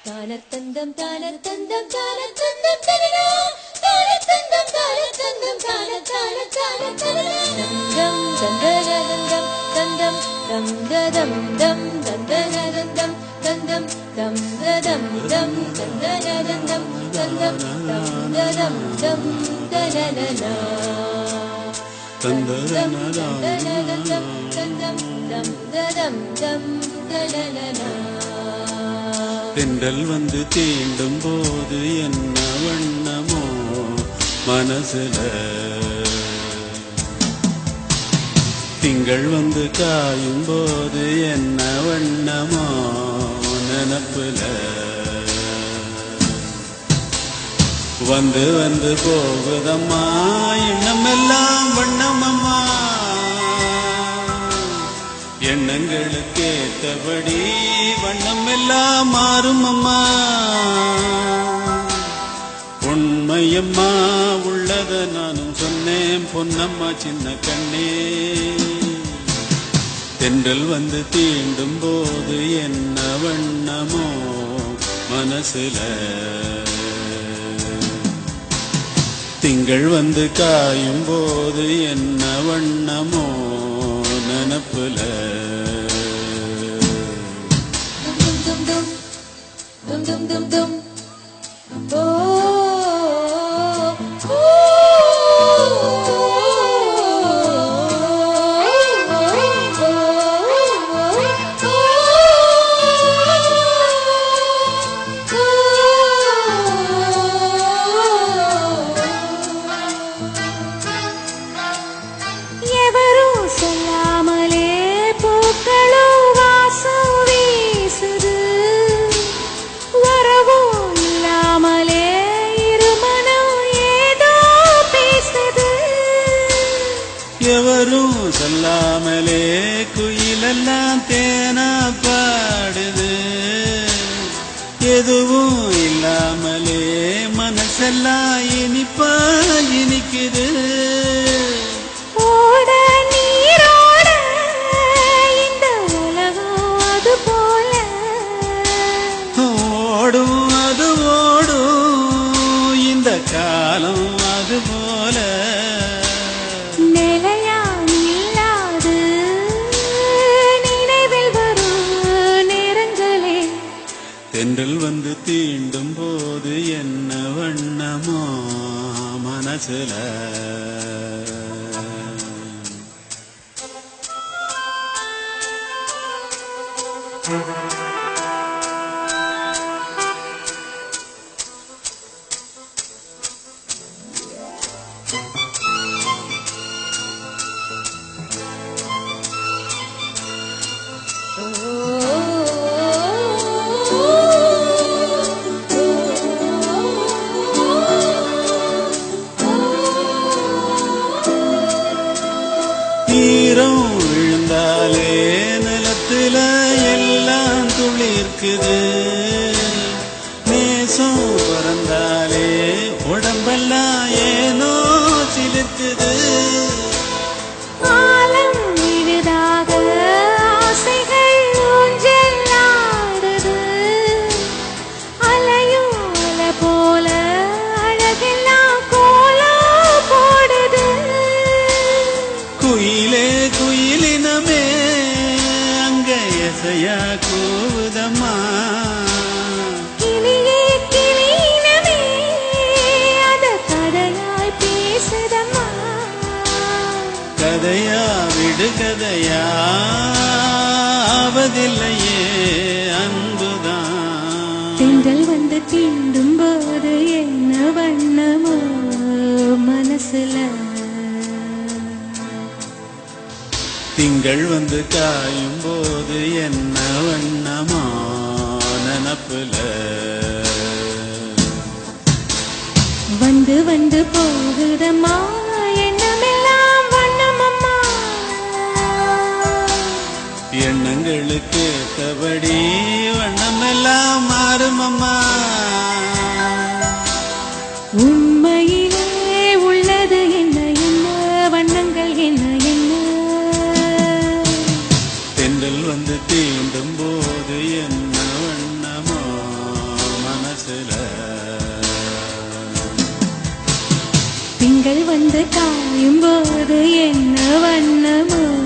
தானத்தந்தம் தானத்தந்தம் தானத்தந்தம் தனனா தானத்தந்தம் தானத்தந்தம் தானத்தான தானத்தனம் தந்தனதந்தம் தந்தம் தந்ததம் தம் தந்தனதந்தம் தந்தம் தந்ததம் தம் தந்தனதந்தம் தந்தம் தந்ததம் தம் தனனனா தந்தனதம் தந்தம் தந்ததம் தம் தனனனா. தென்றல் வந்து தீண்டும் போது என்ன வண்ணமோ மனசுல, திங்கள் வந்து காயும் போது என்ன வண்ணமோ நினப்புல, வந்து வந்து போகுதம்மா எண்ணமெல்லாம் வண்ணமம்மா, எண்ணங்களுக்கு ஏற்றபடி வண்ணம் எல்லாம் மாறும் அம்மா. உண்மையம்மா உள்ளத நானும் சொன்னேன் பொன்னம்மா சின்ன கண்ணே. தென்றல் வந்து தீண்டும் போது என்ன வண்ணமோ மனசுல, திங்கள் வந்து காயும் போது என்ன வண்ணமோ நினப்புல. Dum dum dum dum. Oh. எவரும் சொல்லாமலே குயிலெல்லாம் தேனா பாடுது, எதுவும் இல்லாமலே மனசெல்லாம் இனிப்பா இனிக்குது. ஓட நீரோட இந்த உலகம் அது போல, ஓடும் அது ஓடும் இந்த காலம் அது போல, தென்றல் வந்து தீண்டும் போது என்ன வண்ணமோ மனசுல. ஈரம் விழுந்தாலே நிலத்துல எல்லாம் துளிர்க்குது, நேசம் பிறந்தாலே உடம்பெல்லாம் ஏனோ சிலிர்க்குது. காலம் விழுதாக ஆசைகள் ஊஞ்சல் ஆடுது, அலையும் அலை போல அழகெல்லாம் கோலம் போடுது. குயிலே குயிலினமே அங்க எசையா கூவுதம்மா, கிளியே கிளியினமே அத கதையாய் பேசுதம்மா. கதையா விடு கதையா ஆவதில்லையே அன்புதான். தென்றல் வந்து தீண்டும் போது என்ன வண்ணமோ மனசுல, திங்கள் வந்து காயும் போது என்ன வண்ணமோ நினப்புல, வந்து வந்து போகுதம்மா எண்ணமெல்லாம் வண்ணமம்மா. எண்ணங்களுக்கு ஏற்றபடி வண்ணமெல்லாம் மாறுமம்மா. உண்மையிலே உள்ளது என்ன என்ன வண்ணங்கள் என்ன என்ன, தென்றல் வந்து தீண்டும் போது என்ன வண்ணமோ வந்து காயும் போது என்ன வண்ணமோ